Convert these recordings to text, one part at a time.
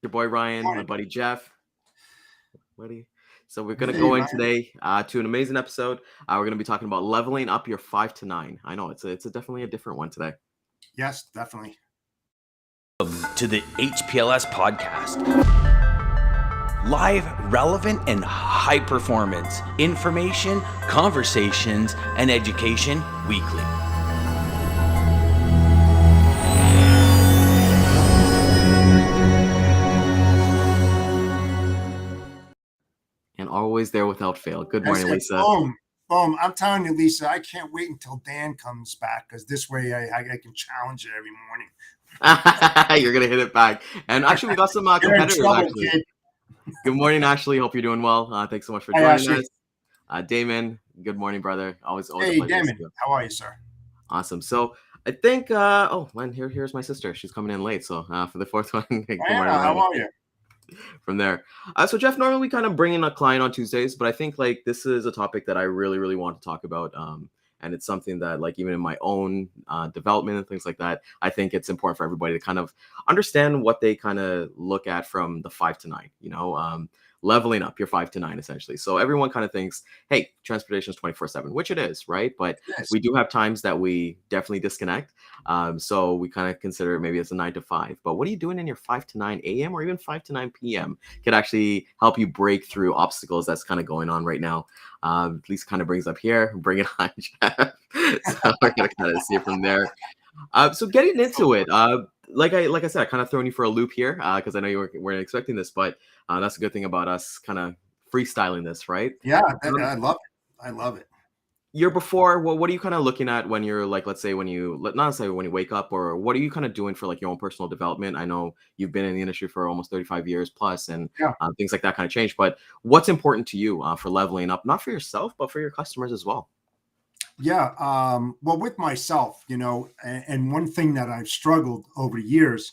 Your boy Ryan, my Morning. buddy Jeff. Buddy. So we're gonna Hey, go in Ryan. today to an amazing episode. We're gonna be talking about leveling up your 5 to 9. I know it's definitely a different one today. Yes, definitely. To the HPLS podcast. Live, relevant, and high performance information, conversations, and education weekly. And always there without fail. Good I morning, said, Lisa. boom. I'm telling you, Lisa, I can't wait until Dan comes back because this way I can challenge it every morning. You're gonna hit it back. And actually, we got some You're in competitors. trouble, Actually, kid. good morning, Ashley. Hope you're doing well. Thanks so much for Hi, joining Ashley. us. Damon, good morning, brother. Always Hey, a pleasure to see Daman, you. how are you, sir? Awesome. So I think here's my sister. She's coming in late. So for the fourth one, good morning. How Ryan. are you? From there. So Jeff, normally we kind of bring in a client on Tuesdays, but I think like this is a topic that I really, really want to talk about. And it's something that like even in my own development and things like that, I think it's important for everybody to kind of understand what they kind of look at from the 5 to 9, leveling up your 5 to 9 essentially. So everyone kind of thinks, hey, transportation is 24/7, which it is, right? But Yes. we do have times that we definitely disconnect. So we kind of consider maybe it's a 9 to 5. But what are you doing in your 5 to 9 a.m. or even 5 to 9 p.m. could actually help you break through obstacles that's kind of going on right now. At least kind of brings up here, bring it on, Jeff. So we're gonna kind of see it from there. So getting into it, like I said, I kind of throwing you for a loop here because I know you weren't expecting this, but that's a good thing about us kind of freestyling this, right? Yeah, I love it. I love it. Year before, what are you kind of looking at when you're like, let's say when you, not necessarily when you wake up, or what are you kind of doing for like your own personal development? I know you've been in the industry for almost 35 years plus, and Yeah. things like that kind of change. But what's important to you for leveling up, not for yourself, but for your customers as well? Yeah. Well, with myself, and one thing that I've struggled over years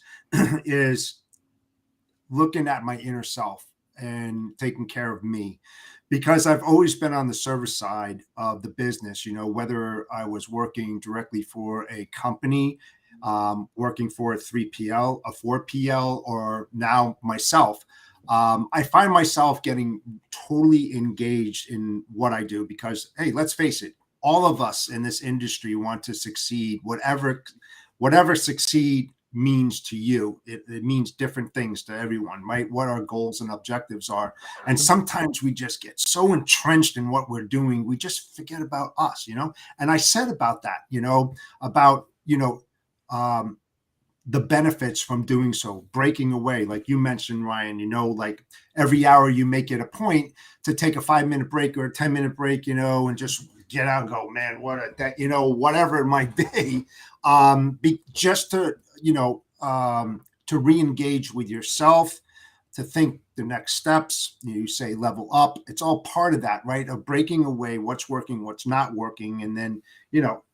is looking at my inner self and taking care of me, because I've always been on the service side of the business, whether I was working directly for a company, working for a 3PL, a 4PL, or now myself. I find myself getting totally engaged in what I do because, hey, let's face it, all of us in this industry want to succeed, whatever succeed means to you. It means different things to everyone, right? What our goals and objectives are. And sometimes we just get so entrenched in what we're doing, we just forget about us, And I said about that, about, the benefits from doing so, breaking away, like you mentioned, Ryan, like every hour you make it a point to take a 5-minute break or a 10-minute break, and just get out and go, man, whatever it might be, just to, to re-engage with yourself, to think the next steps. You say level up. It's all part of that, right? Of breaking away what's working, what's not working. And then,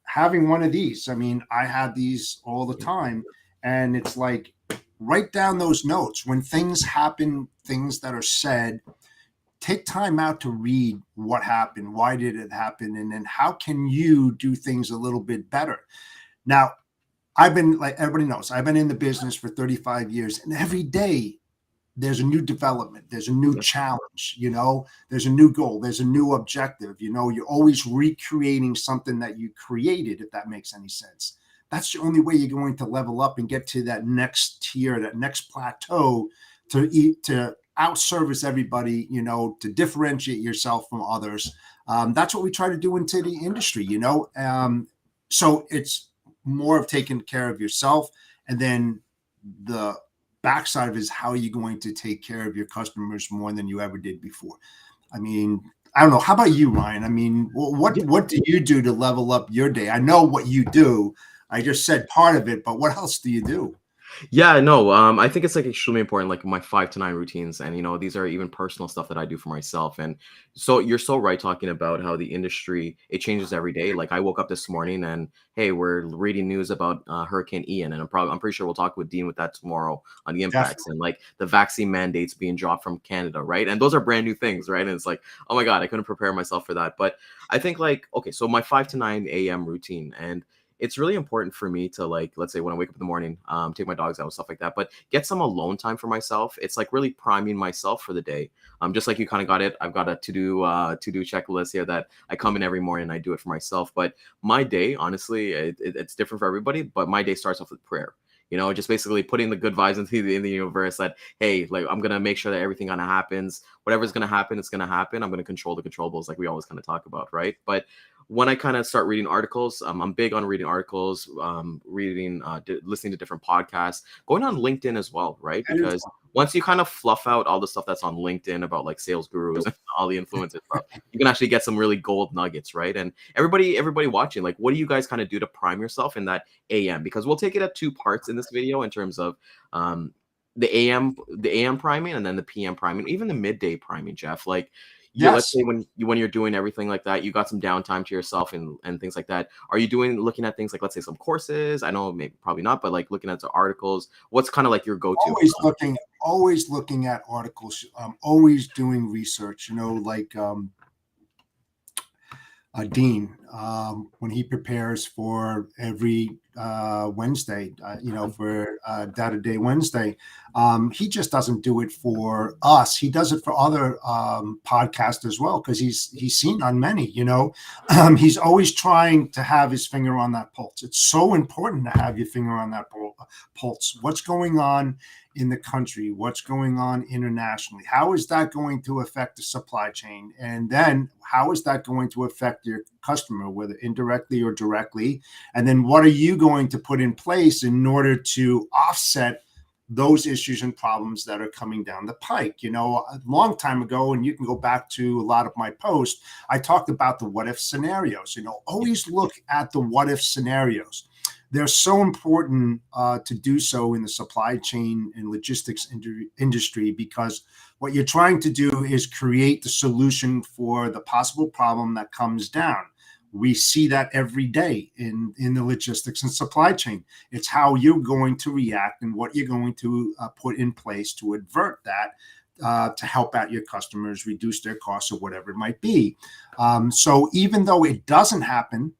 having one of these. I mean, I had these all the time. And it's like, write down those notes. When things happen, things that are said, take time out to read what happened. Why did it happen? And then how can you do things a little bit better? Now, I've been, like everybody knows, I've been in the business for 35 years, and every day there's a new development. There's a new challenge, there's a new goal. There's a new objective. You're always recreating something that you created, if that makes any sense. That's the only way you're going to level up and get to that next tier, that next plateau, to out-service everybody, to differentiate yourself from others. That's what we try to do into the industry, So it's more of taking care of yourself, and then the backside of it is how you're going to take care of your customers more than you ever did before. I mean, I don't know. How about you, Ryan? I mean, what do you do to level up your day? I know what you do. I just said part of it, but what else do you do? Yeah, no, I think it's like extremely important, like my 5 to 9 routines. And, these are even personal stuff that I do for myself. And so you're so right talking about how the industry, it changes every day. Like I woke up this morning and, hey, we're reading news about Hurricane Ian. And I'm pretty sure we'll talk with Dean with that tomorrow on the impacts. Definitely. And like the vaccine mandates being dropped from Canada, right? And those are brand new things, right? And it's like, oh my God, I couldn't prepare myself for that. But I think like, okay, so my 5 to 9 a.m. routine, and it's really important for me to, like, let's say when I wake up in the morning, take my dogs out and stuff like that, but get some alone time for myself. It's like really priming myself for the day. Just like you kind of got it. I've got a to do checklist here that I come in every morning and I do it for myself. But my day, honestly, it's different for everybody. But my day starts off with prayer. Just basically putting the good vibes into the universe that, hey, like, I'm gonna make sure that everything kind of happens. Whatever's gonna happen, it's gonna happen. I'm gonna control the controllables, like we always kind of talk about, right? But when I kind of start reading articles, I'm big on reading articles, listening to different podcasts, going on LinkedIn as well, right? Because once you kind of fluff out all the stuff that's on LinkedIn about like sales gurus and all the influencers stuff, you can actually get some really gold nuggets, right? And everybody watching, like, what do you guys kind of do to prime yourself in that AM? Because we'll take it at two parts in this video in terms of the AM priming and then the PM priming, even the midday priming, Jeff. Like, let's say when you're doing everything like that, you got some downtime to yourself and things like that. Are you looking at things like, let's say, some courses? I know maybe probably not, but like looking at the articles. What's kind of like your go-to? Always looking at articles. Always doing research. Like Dean, when he prepares for every Wednesday, for Data Day Wednesday, he just doesn't do it for us. He does it for other podcasts as well, because he's seen on many. He's always trying to have his finger on that pulse. It's so important to have your finger on that pulse. What's going on in the country? What's going on internationally? How is that going to affect the supply chain? And then how is that going to affect your customer, whether indirectly or directly? And then what are you going to put in place in order to offset those issues and problems that are coming down the pike? A long time ago, and you can go back to a lot of my posts, I talked about the what if scenarios. Always look at the what if scenarios. They're so important to do so in the supply chain and logistics industry, because what you're trying to do is create the solution for the possible problem that comes down. We see that every day in the logistics and supply chain. It's how you're going to react and what you're going to put in place to avert that, to help out your customers, reduce their costs, or whatever it might be. So even though it doesn't happen,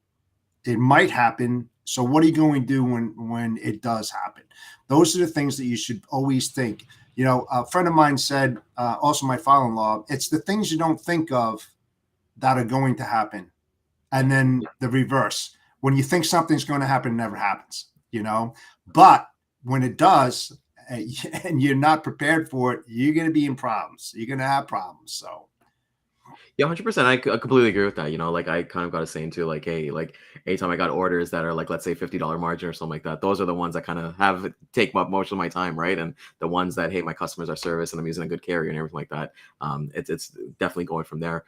it might happen. So what are you going to do when it does happen? Those are the things that you should always think. A friend of mine said, also my father-in-law, it's the things you don't think of that are going to happen. And then the reverse. When you think something's going to happen, it never happens, But when it does, and you're not prepared for it, you're going to be in problems. You're going to have problems. So. Yeah, 100%. I completely agree with that. Like, I kind of got a saying too, like, hey, like, anytime I got orders that are like, let's say $50 margin or something like that, those are the ones that kind of take up most of my time, right? And the ones that, hey, my customers are serviced and I'm using a good carrier and everything like that, it's definitely going from there.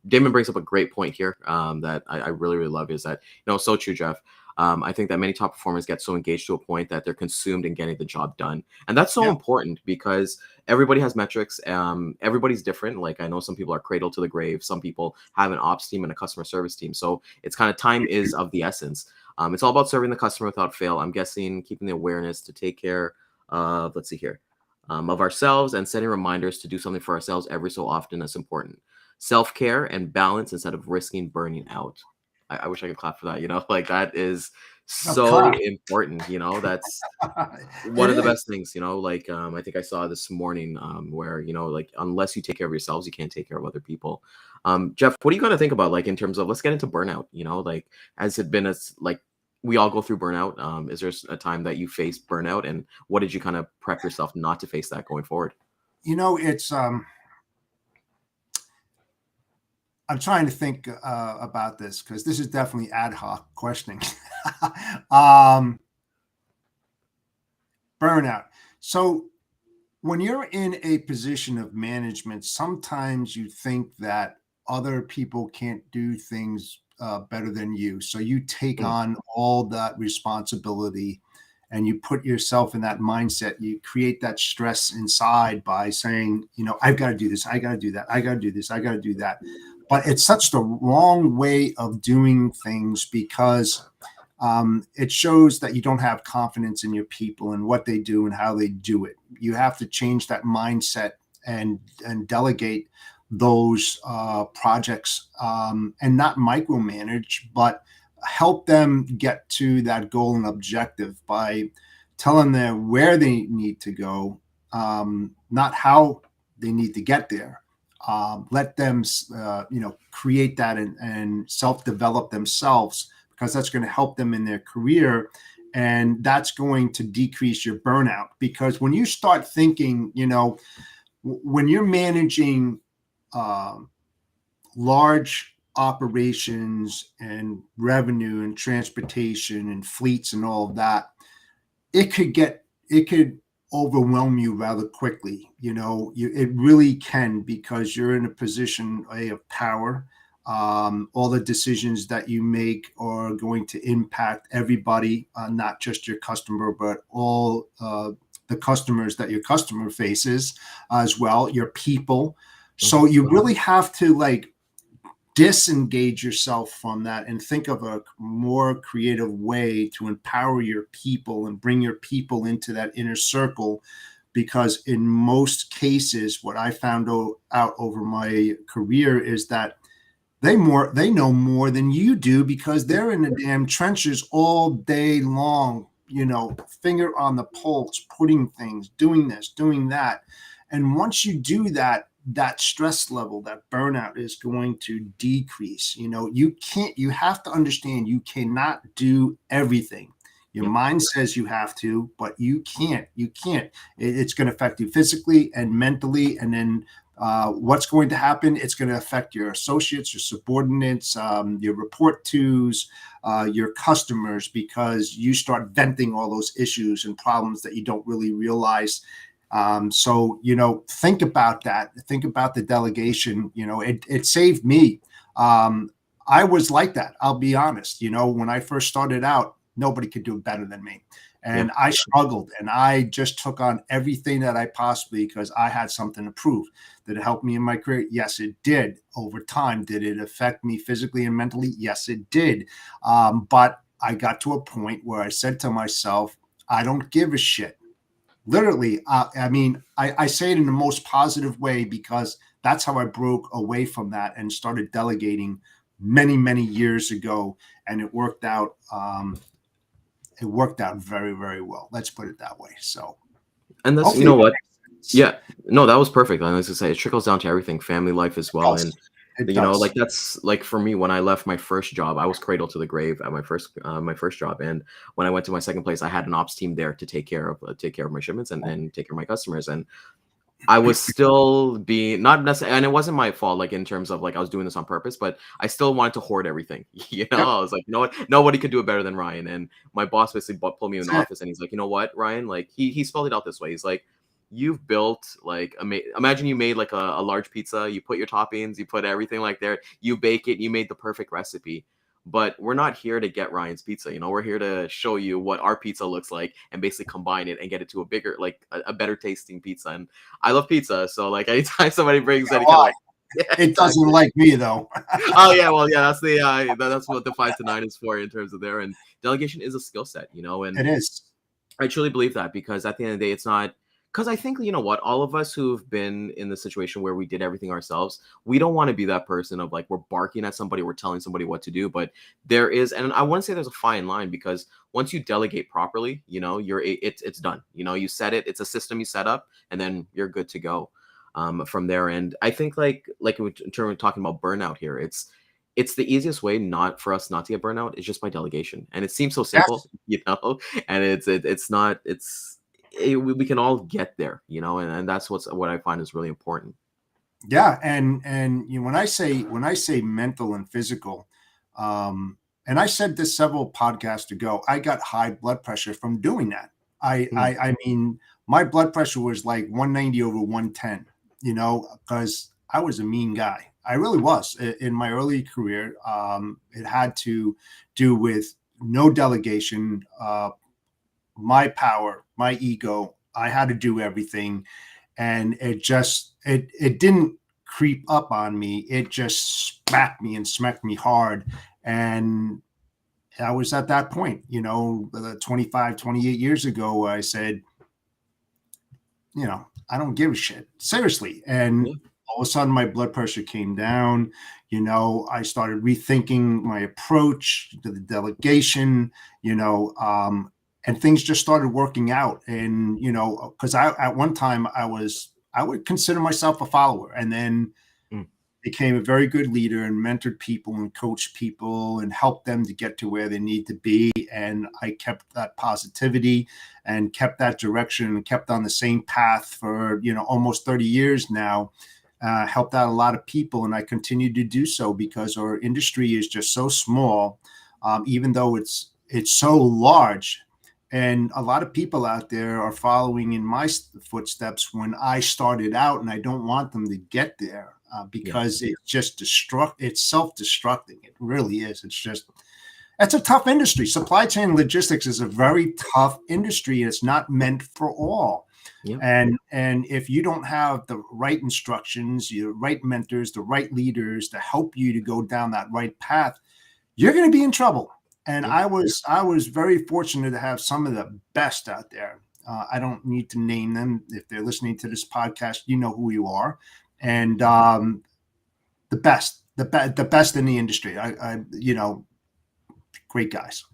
Daman brings up a great point here that I really, really love, is that, so true, Jeff. I think that many top performers get so engaged to a point that they're consumed in getting the job done. And that's so important, because everybody has metrics. Everybody's different. Like, I know some people are cradle to the grave. Some people have an ops team and a customer service team. So it's kind of, time is of the essence. It's all about serving the customer without fail. I'm guessing keeping the awareness to take care of, let's see here, of ourselves, and setting reminders to do something for ourselves every so often is important. Self-care and balance instead of risking burning out. I wish I could clap for that. Like, that is so important. That's one of the best things. Like, I think I saw this morning where, like, unless you take care of yourselves, you can't take care of other people. Jeff, what are you going to think about, like, in terms of, let's get into burnout? Like, has it been like we all go through burnout? Is there a time that you faced burnout, and what did you kind of prep yourself not to face that going forward? It's I'm trying to think about this, because this is definitely ad hoc questioning. Burnout. So when you're in a position of management, sometimes you think that other people can't do things better than you. So you take on all that responsibility, and you put yourself in that mindset. You create that stress inside by saying, I've got to do this. I got to do that. I got to do this. I got to do that. But it's such the wrong way of doing things, because it shows that you don't have confidence in your people and what they do and how they do it. You have to change that mindset and delegate those projects, and not micromanage, but help them get to that goal and objective by telling them where they need to go, not how they need to get there. Let them, create that and self-develop themselves, because that's going to help them in their career. And that's going to decrease your burnout, because when you start thinking, when you're managing large operations and revenue and transportation and fleets and all of that, it could overwhelm you rather quickly. It really can, because you're in a position of power. All the decisions that you make are going to impact everybody, not just your customer, but all the customers that your customer faces as well, your people. So you really have to disengage yourself from that and think of a more creative way to empower your people and bring your people into that inner circle. Because in most cases, what I found out over my career is that they know more than you do, because they're in the damn trenches all day long, finger on the pulse, putting things, doing this, doing that. And once you do that, that stress level, that burnout is going to decrease. You have to understand, you cannot do everything. Your mind says you have to, but you can't. It's going to affect you physically and mentally. And then what's going to happen? It's going to affect your associates, your subordinates, your report tos, your customers, because you start venting all those issues and problems that you don't really realize. So, think about that. Think about the delegation. It saved me. I was like that. I'll be honest. When I first started out, nobody could do it better than me. And I struggled, and I just took on everything that I possibly, because I had something to prove. Did it help me in my career? Yes, it did. Over time, did it affect me physically and mentally? Yes, it did. But I got to a point where I said to myself, I don't give a shit. Literally, I say it in the most positive way, because that's how I broke away from that and started delegating many, many years ago. And it worked out. It worked out very, very well. Let's put it that way. So, and that's, you know what? Yeah, no, that was perfect. And as I say, it trickles down to everything, family life as well. And that's for me, when I left my first job, I was cradle to the grave at my first job. And when I went to my second place, I had an ops team there to take care of my shipments and take care of my customers. And I was still being, not necessarily, and it wasn't my fault, in terms of I was doing this on purpose, but I still wanted to hoard everything. I was like, you know what? Nobody could do it better than Ryan. And my boss basically pulled me in the office, and he's like, you know what, Ryan? He spelled it out this way. He's like, you've built imagine you made a large pizza, you put your toppings, you put everything there, you bake it, you made the perfect recipe. But we're not here to get Ryan's pizza. We're here to show you what our pizza looks like and basically combine it and get it to a bigger, a better tasting pizza. And I love pizza, so anytime somebody brings it, it doesn't like me though. Oh yeah, well yeah, that's the that's what the 5 to 9 is for in terms of there. And delegation is a skill set, and it is. I truly believe that, because at the end of the day, it's not. Because I think, all of us who've been in the situation where we did everything ourselves, we don't want to be that person of we're barking at somebody, we're telling somebody what to do. But there is, and I want to say there's a fine line, because once you delegate properly, it's done. You set it, it's a system you set up, and then you're good to go from there. And I think in terms of talking about burnout here, it's the easiest way for us not to get burnout is just by delegation. And it seems so simple, and it's not. We can all get there, and that's what I find is really important. Yeah, and when I say mental and physical, and I said this several podcasts ago, I got high blood pressure from doing that. I mean, my blood pressure was 190 over 110, because I was a mean guy. I really was in my early career. It had to do with no delegation, my power, my ego. I had to do everything, and it didn't creep up on me. It just smacked me hard. And I was at that point, 25, 28 years ago, I said, I don't give a shit, seriously. And all of a sudden my blood pressure came down. I started rethinking my approach to the delegation, and things just started working out. And, because at one time I would consider myself a follower, and then Mm. became a very good leader and mentored people and coached people and helped them to get to where they need to be. And I kept that positivity and kept that direction and kept on the same path for, almost 30 years now. Helped out a lot of people, and I continue to do so because our industry is just so small, even though it's so large. And a lot of people out there are following in my footsteps when I started out, and I don't want them to get there because it's just it's self-destructing. It really is. It's a tough industry. Supply chain logistics is a very tough industry. It's not meant for all. Yeah. And if you don't have the right instructions, the right mentors, the right leaders to help you to go down that right path, you're going to be in trouble. And I was very fortunate to have some of the best out there. I don't need to name them. If they're listening to this podcast, you know who you are. And the best in the industry. Great guys.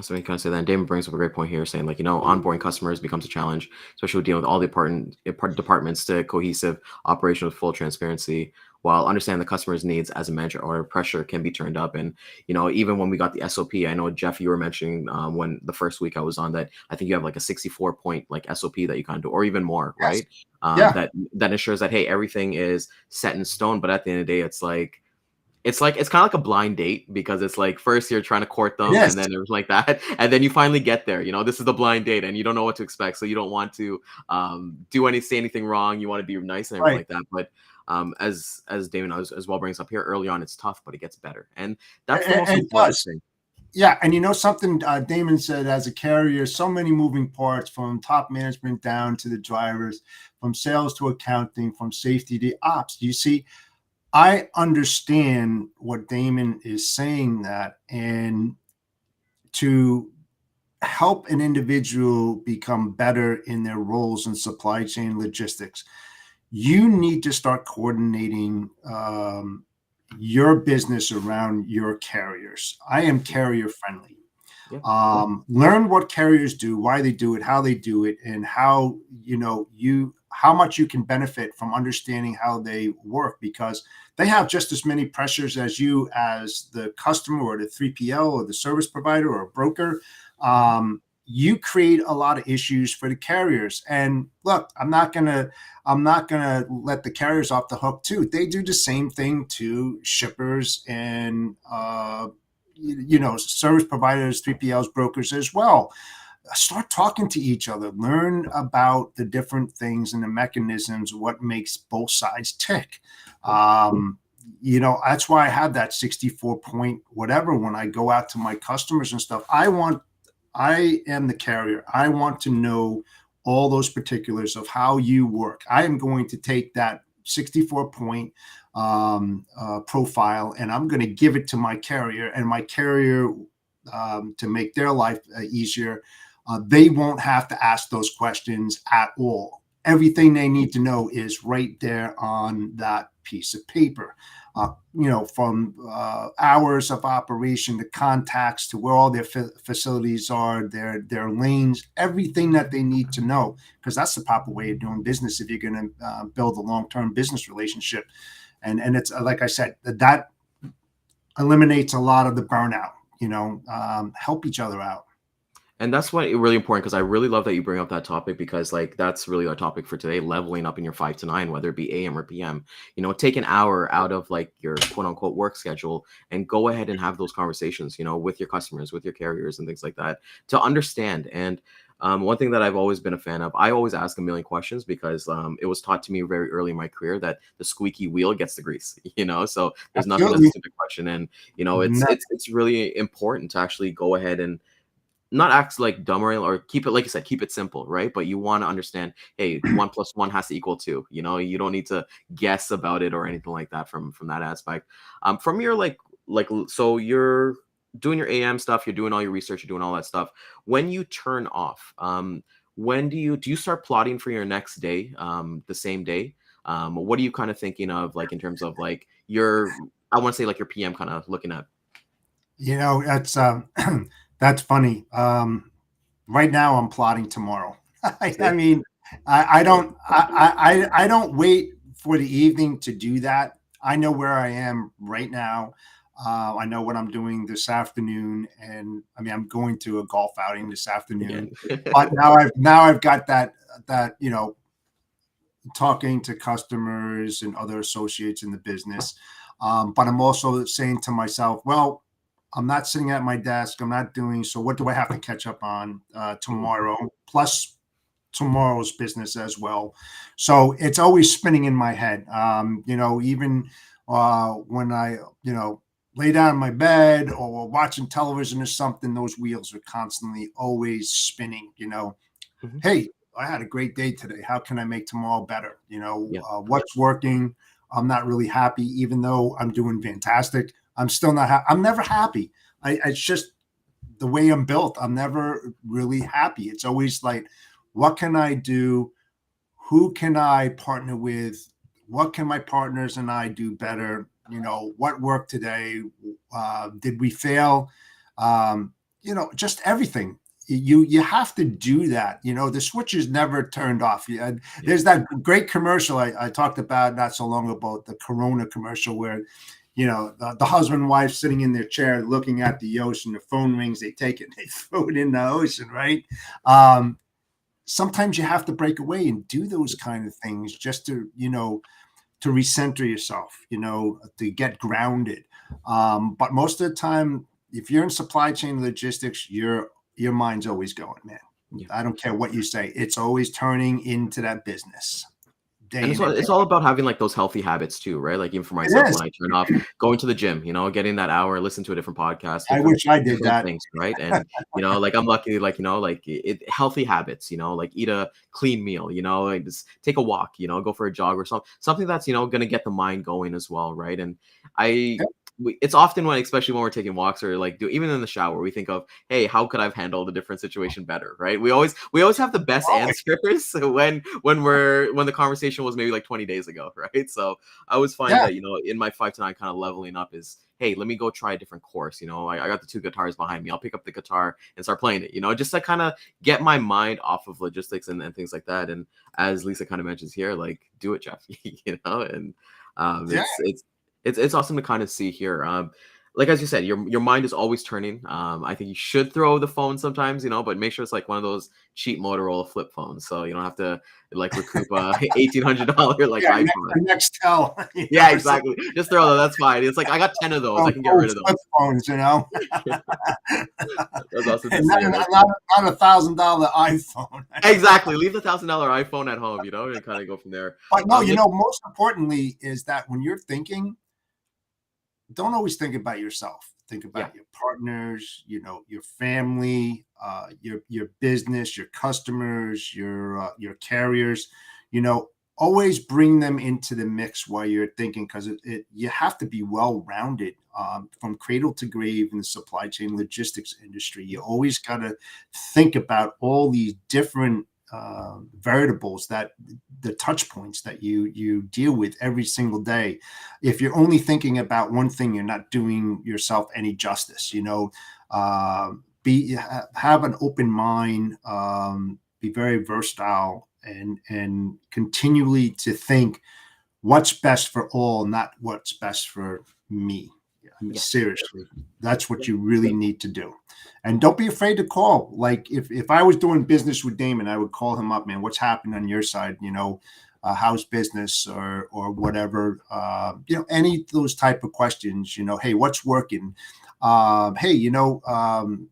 So you kind of say that. And Damon brings up a great point here, saying onboarding customers becomes a challenge, especially with dealing with all the departments to cohesive operation with full transparency, while understanding the customer's needs as a manager or pressure can be turned up. And, even when we got the SOP, I know, Jeff, you were mentioning when the first week I was on that, I think you have like a 64-point SOP that you kind of do, or even more, Yes. right? That ensures that, hey, everything is set in stone. But at the end of the day, it's kind of like a blind date, because it's like first you're trying to court them, Yes. and then it was like that, and then you finally get there. This is the blind date, and you don't know what to expect, so you don't want to say anything wrong. You want to be nice and everything like that. But as Damon as well brings up here early on, it's tough, but it gets better, and that's the most important thing. Yeah, and something Damon said, as a carrier, so many moving parts, from top management down to the drivers, from sales to accounting, from safety to ops. You see, I understand what Daman is saying, that, and to help an individual become better in their roles in supply chain logistics, you need to start coordinating your business around your carriers. I am carrier friendly. Yeah. Learn what carriers do, why they do it, how they do it, and how much you can benefit from understanding how they work, because they have just as many pressures as you, as the customer or the 3PL or the service provider or a broker. You create a lot of issues for the carriers. And look, I'm not gonna let the carriers off the hook too. They do the same thing to shippers and service providers, 3PLs, brokers as well. Start talking to each other, learn about the different things and the mechanisms, what makes both sides tick. That's why I have that 64-point whatever when I go out to my customers and stuff. I am the carrier. I want to know all those particulars of how you work. I am going to take that 64-point profile, and I'm going to give it to my carrier, and my carrier, to make their life easier, they won't have to ask those questions at all. Everything they need to know is right there on that piece of paper. From hours of operation to contacts to where all their facilities are, their lanes, everything that they need to know, because that's the proper way of doing business if you're going to build a long-term business relationship. And it's like I said, that eliminates a lot of the burnout. Help each other out. And that's what really important, because I really love that you bring up that topic, because that's really our topic for today: leveling up in your 5 to 9, whether it be AM or PM. Take an hour out of your quote unquote work schedule and go ahead and have those conversations, with your customers, with your carriers and things like that, to understand. And one thing that I've always been a fan of, I always ask a million questions, because it was taught to me very early in my career that the squeaky wheel gets the grease, so there's nothing that's a stupid question. And, it's really important to actually go ahead and not act like dumb, or keep it, like you said, keep it simple, right? But you want to understand, hey, 1 + 1 has to equal 2. You don't need to guess about it or anything like that from that aspect. From your so you're doing your AM stuff, you're doing all your research, you're doing all that stuff. When you turn off, when do you start plotting for your next day, the same day? What are you kind of thinking of, like in terms of like your, I want to say like your PM kind of looking at? That's that's funny. Right now I'm plotting tomorrow. I See? mean, I don't wait for the evening to do that. I know where I am right now. I know what I'm doing this afternoon, and I mean I'm going to a golf outing this Again. afternoon. But now I've got that talking to customers and other associates in the business. But I'm also saying to myself, well, I'm not sitting at my desk. I'm not doing so. What do I have to catch up on tomorrow? Plus tomorrow's business as well. So it's always spinning in my head. Even when I, lay down in my bed or watching television or something, those wheels are constantly always spinning. Mhm. Hey, I had a great day today. How can I make tomorrow better? Yeah. What's working? I'm not really happy, even though I'm doing fantastic. I'm still not. I'm never happy. It's just the way I'm built. I'm never really happy. It's always like, what can I do? Who can I partner with? What can my partners and I do better? What worked today? Did we fail? Just everything. You have to do that. The switch is never turned off. There's that great commercial I talked about not so long ago, the Corona commercial, where the husband and wife sitting in their chair looking at the ocean. The phone rings, they take it, they throw it in the ocean, right? Sometimes you have to break away and do those kind of things just to recenter yourself, to get grounded. But most of the time, if you're in supply chain logistics, your mind's always going, man. Yeah. I don't care what you say. It's always turning into that business. And it's all about having like those healthy habits too, right? Like even for myself, when I turn off, going to the gym, getting that hour, listen to a different podcast, I wish I did different that. things, right? And like I'm lucky, like like healthy habits, like eat a clean meal, like just take a walk, go for a jog or something that's gonna get the mind going as well, right? And it's often when, especially when we're taking walks or like even in the shower, we think of, hey, how could I've handled a different situation better, right? We always have the best answers when the conversation was maybe like 20 days ago, right? So I always find that in my 5 to 9 kind of leveling up is, hey, let me go try a different course. I got the 2 guitars behind me. I'll pick up the guitar and start playing it. Just to kind of get my mind off of logistics and things like that. And as Lisa kind of mentions here, like, do it, Jeff. And it's awesome to kind of see here. Like as you said, your mind is always turning. I think you should throw the phone sometimes, but make sure it's like one of those cheap Motorola flip phones, so you don't have to like recoup a $1,800 like iPhone. Nextel. Yeah, exactly. Just throw them. That's fine. It's like I got 10 of those. I can get rid of those. Flip phones, That's awesome to and see. not $1,000 iPhone. Exactly. Leave the $1,000 iPhone at home, and kind of go from there. But no, most importantly is that when you're thinking, don't always think about yourself. Think about your partners, your family, your business, your customers, your carriers. Always bring them into the mix while you're thinking, because you have to be well-rounded from cradle to grave in the supply chain logistics industry. You always got to think about all these different variables, that the touch points that you deal with every single day. If you're only thinking about one thing, you're not doing yourself any justice. Have an open mind, be very versatile, and continually to think what's best for all, not what's best for me. Seriously, that's what you really need to do. And don't be afraid to call. Like if I was doing business with Daman, I would call him up, man, what's happening on your side? How's business or whatever, any of those type of questions, hey, what's working? Hey,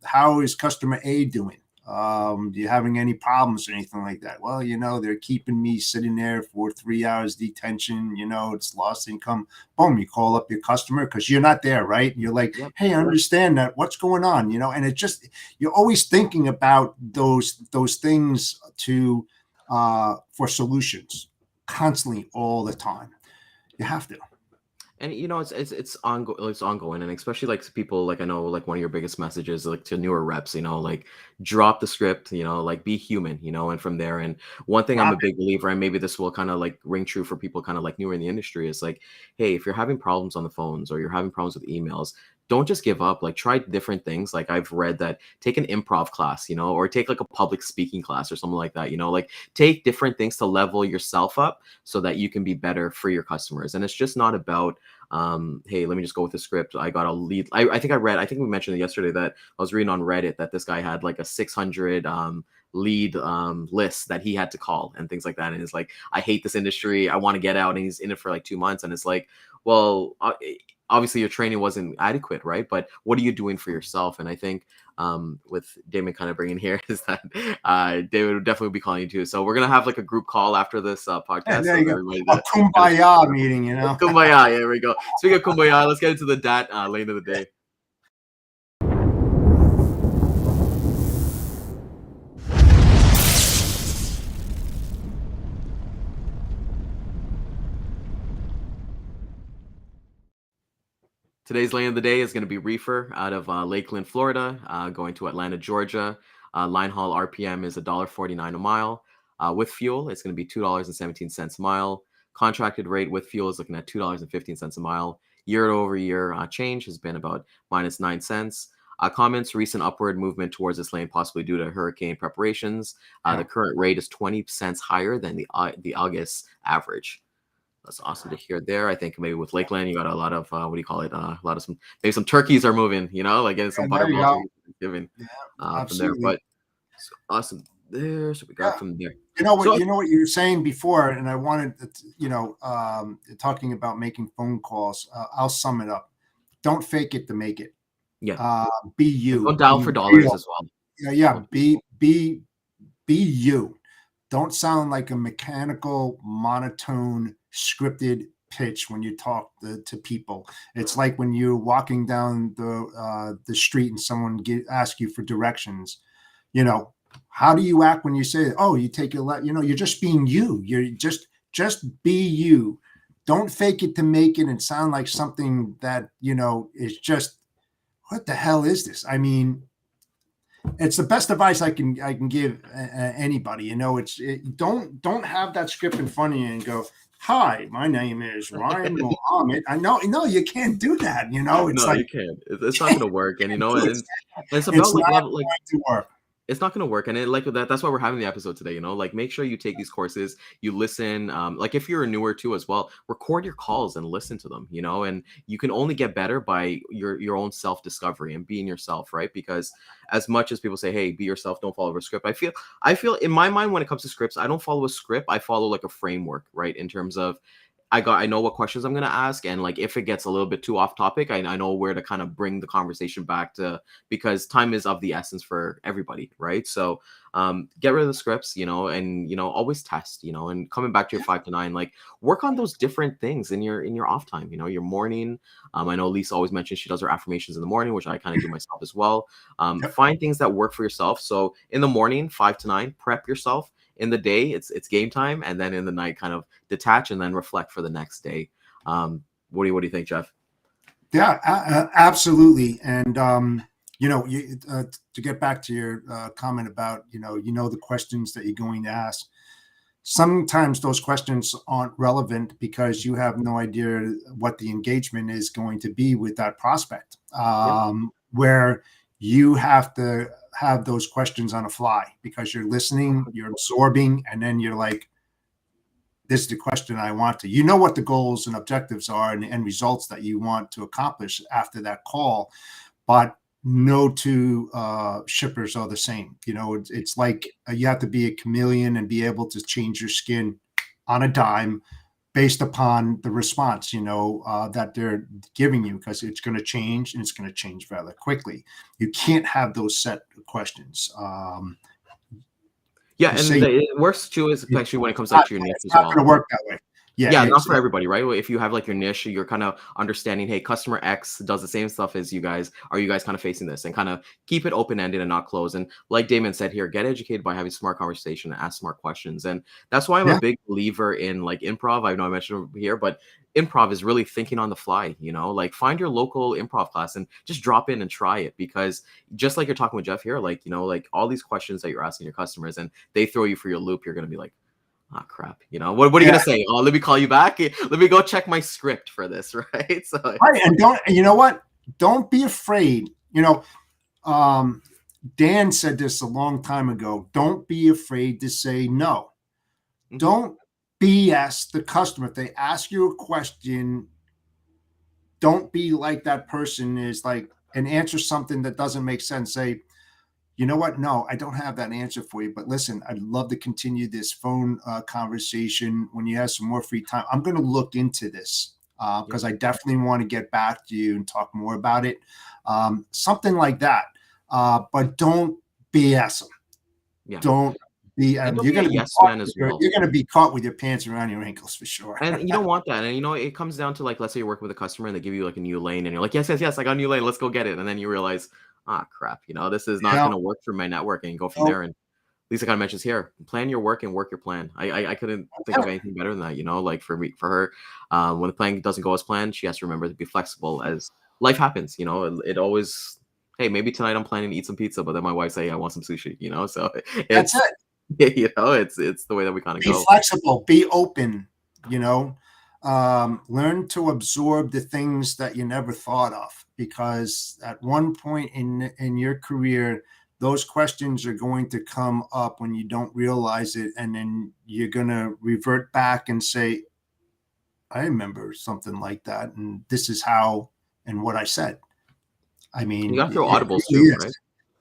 how is customer A doing? Do you having any problems or anything like that? Well, they're keeping me sitting there for 3 hours detention, it's lost income. Boom, you call up your customer because you're not there, right? And you're like, hey, I understand that. What's going on? And it just, you're always thinking about those things for solutions constantly all the time. You have to. And it's ongoing, and especially like people like I know like one of your biggest messages like to newer reps, like drop the script, like be human, and from there. And one thing I'm a big believer, and maybe this will kind of like ring true for people kind of like newer in the industry, is like, hey, if you're having problems on the phones or you're having problems with emails, don't just give up. Like try different things. Like I've read that take an improv class, or take like a public speaking class or something like that. Like take different things to level yourself up so that you can be better for your customers. And it's just not about hey, let me just go with the script. I got a lead. I think we mentioned it yesterday that I was reading on Reddit that this guy had like a 600 lead list that he had to call and things like that. And it's like, I hate this industry. I want to get out. And he's in it for like 2 months. And it's like, well, obviously your training wasn't adequate, right? But what are you doing for yourself? And I think with Daman kind of bringing here is that David would definitely be calling you too. So we're gonna have like a group call after this podcast. Yeah, there you go. A kumbaya meeting, Kumbaya, there we go. Speaking of kumbaya, let's get into the DAT lane of the day. Today's lane of the day is going to be reefer out of Lakeland, Florida, going to Atlanta, Georgia. Line haul RPM is $1.49 a mile. With fuel, it's going to be $2.17 a mile. Contracted rate with fuel is looking at $2.15 a mile. Year over year change has been about minus 9 cents. Comments, recent upward movement towards this lane, possibly due to hurricane preparations. The current rate is 20 cents higher than the August average. That's awesome to hear there. I think maybe with Lakeland, you got a lot of a lot of maybe some turkeys are moving, like getting some butterballs giving from there. But it's awesome there. So we got from there. You know what you were saying before, and I wanted to, talking about making phone calls. I'll sum it up. Don't fake it to make it. Yeah. Be you. Don't dial for dollars as well. Yeah. Be you. Don't sound like a mechanical, monotone, scripted pitch when you talk to people. It's like when you're walking down the street and someone asks you for directions. How do you act when you say, "Oh, you take your left"? You're just being you. You're just be you. Don't fake it to make it and sound like something that is just, what the hell is this? I mean, it's the best advice I can give anybody. Don't have that script in front of you and go, "Hi, my name is Ryan Mohammed." I know, you can't do that. It's no, like you can't. It's not going to work. And and it's about it's like not level, like going to work. It's not going to work. And that's why we're having the episode today, like make sure you take these courses, you listen. Like if you're newer too as well, record your calls and listen to them, and you can only get better by your own self-discovery and being yourself, right? Because as much as people say, hey, be yourself, don't follow a script, I feel in my mind, when it comes to scripts, I don't follow a script. I follow like a framework, right? In terms of, I know what questions I'm going to ask. And like, if it gets a little bit too off topic, I know where to kind of bring the conversation back to, because time is of the essence for everybody. Right. So get rid of the scripts, and, always test, and coming back to your 5 to 9, like work on those different things in your off time, your morning. I know Lisa always mentions she does her affirmations in the morning, which I kind of do myself as well. Find things that work for yourself. So in the morning, 5 to 9, prep yourself. In the day, it's game time, and then in the night, kind of detach and then reflect for the next day. What do you think, Jeff? Yeah, absolutely. And to get back to your comment about the questions that you're going to ask. Sometimes those questions aren't relevant because you have no idea what the engagement is going to be with that prospect. Where you have to have those questions on a fly because you're listening, you're absorbing, and then you're like, this is the question I want to, what the goals and objectives are and the end results that you want to accomplish after that call, but no two shippers are the same. It's like you have to be a chameleon and be able to change your skin on a dime based upon the response, that they're giving you, because it's going to change and it's going to change rather quickly. You can't have those set questions. Yeah, and it works too, especially when it comes down to your niche as well. It's not going to work that way. Yeah, not for everybody, right? If you have like your niche, you're kind of understanding, hey, customer X does the same stuff as you guys. Are you guys kind of facing this? And kind of keep it open ended and not closed. And like Damon said here, get educated by having smart conversation and ask smart questions. And that's why I'm a Yeah. big believer in like improv. I know I mentioned it here, but improv is really thinking on the fly, like find your local improv class and just drop in and try it. Because just like you're talking with Jeff here, like, like all these questions that you're asking your customers and they throw you for your loop, you're going to be like, oh crap, what are you gonna say? Oh, let me call you back. Let me go check my script for this, right? So Right, and you know what? Don't be afraid. Dan said this a long time ago. Don't be afraid to say no. Mhm. Don't BS the customer. If they ask you a question, don't be like that person is like and answer something that doesn't make sense. Say, you know what? No, I don't have that answer for you. But listen, I'd love to continue this phone conversation when you have some more free time. I'm going to look into this because I definitely want to get back to you and talk more about it. Something like that. But don't BS them. Yeah. Don't be. And don't You're be a going to be yes caught man as you're well. going to be caught with your pants around your ankles for sure. And you don't want that. And it comes down to like, let's say you're working with a customer and they give you like a new lane and you're like, yes, yes, yes, I got a new lane. Let's go get it. And then you realize, crap, this is not Yeah. going to work for my network, and go from there. And Lisa kind of mentions here, plan your work and work your plan. I couldn't think of anything better than that, like for her, when the plan doesn't go as planned, she has to remember to be flexible as life happens. It always, hey, maybe tonight I'm planning to eat some pizza, but then my wife say I want some sushi, so That's it. it's the way that we kind of go. Be flexible, be open, learn to absorb the things that you never thought of, because at one point in your career, those questions are going to come up when you don't realize it. And then you're going to revert back and say, I remember something like that. And this is how, and what I said. I mean, You got to throw it audibles really too, is. right?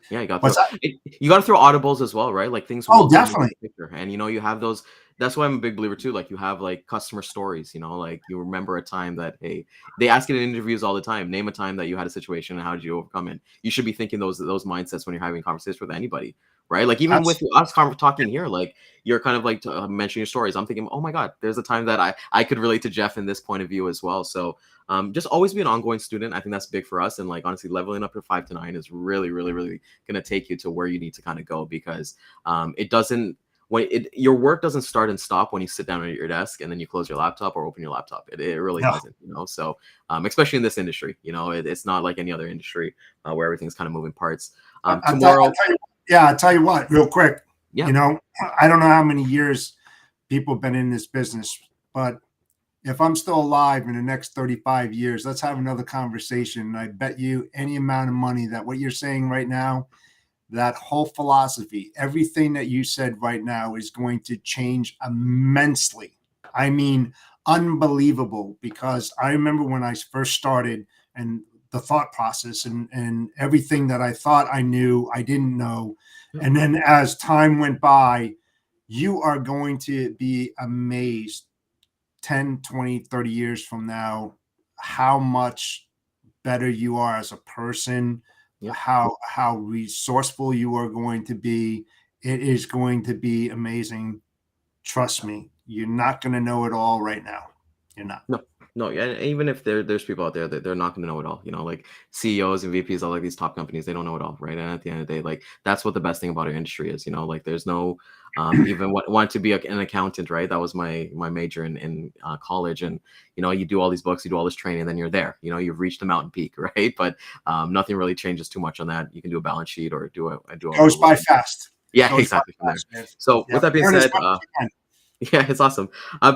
Yeah, you got What's that? you got to throw audibles as well, right? Like things Oh, will come into definitely. the picture, and you have those. That's why I'm a big believer too. Like you have like customer stories, like you remember a time that, hey, they ask it in interviews all the time. Name a time that you had a situation and how did you overcome it? You should be thinking those mindsets when you're having conversations with anybody, right? Like even with us talking here, like you're kind of like mentioning your stories. I'm thinking, oh my god, there's a time that I could relate to Jeff in this point of view as well. So just always be an ongoing student. I think that's big for us. And like honestly, leveling up your 5 to 9 is really, really, really going to take you to where you need to kind of go, because it doesn't your work doesn't start and stop when you sit down at your desk and then you close your laptop or open your laptop. It really doesn't, so especially in this industry, it's not like any other industry where everything's kind of moving parts. Tomorrow. I'll tell you what, real quick. Yeah. I don't know how many years people have been in this business, but if I'm still alive in the next 35 years, let's have another conversation. I bet you any amount of money that what you're saying right now, that whole philosophy, everything that you said right now is going to change immensely. I mean, unbelievable, because I remember when I first started and the thought process and everything that I thought I knew, I didn't know. And then as time went by, you are going to be amazed 10, 20, 30 years from now, how much better you are as a person, how resourceful you are going to be. It is going to be amazing. Trust me, you're not going to know it all right now. You're not. No, yeah. Even if there's people out there that they're not going to know it all, like CEOs and VPs, all like these top companies, they don't know it all, right? And at the end of the day, like that's what the best thing about our industry is, like there's no even want to be an accountant, right? That was my major in college, and you do all these books, you do all this training, and then you're there. You've reached the mountain peak, right? But nothing really changes too much on that. You can do a balance sheet or do a goes by fast. Yeah, exactly. So with that being said. Yeah, it's awesome.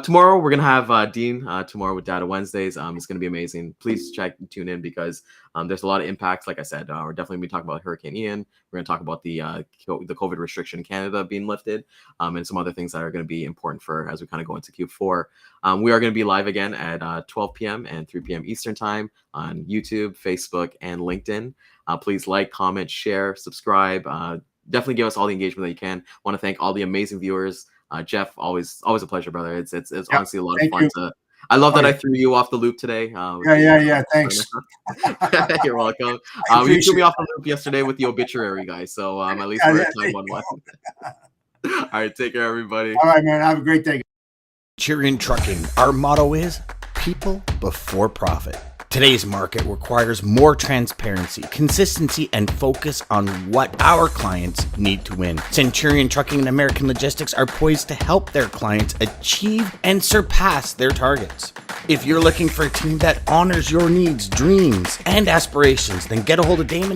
Tomorrow we're gonna have Dean tomorrow with Data Wednesdays. It's gonna be amazing. Please tune in, because there's a lot of impacts. Like I said, we're definitely gonna be talking about Hurricane Ian. We're gonna talk about the COVID restriction in Canada being lifted, and some other things that are gonna be important for as we kind of go into Q4. We are gonna be live again at 12 p.m. and 3 p.m. Eastern time on YouTube, Facebook, and LinkedIn. Please like, comment, share, subscribe. Definitely give us all the engagement that you can. Want to thank all the amazing viewers. Jeff, always a pleasure, brother. It's honestly a lot of fun I love that I threw you off the loop today. Yeah. Thanks. You're welcome. You threw me off the loop yesterday with the obituary guy, so at least we're at time on one. All right, take care, everybody. All right, man. Have a great day. Centurion Trucking, our motto is people before profit. Today's market requires more transparency, consistency, and focus on what our clients need to win. Centurion Trucking and American Logistics are poised to help their clients achieve and surpass their targets. If you're looking for a team that honors your needs, dreams, and aspirations, then get a hold of Daman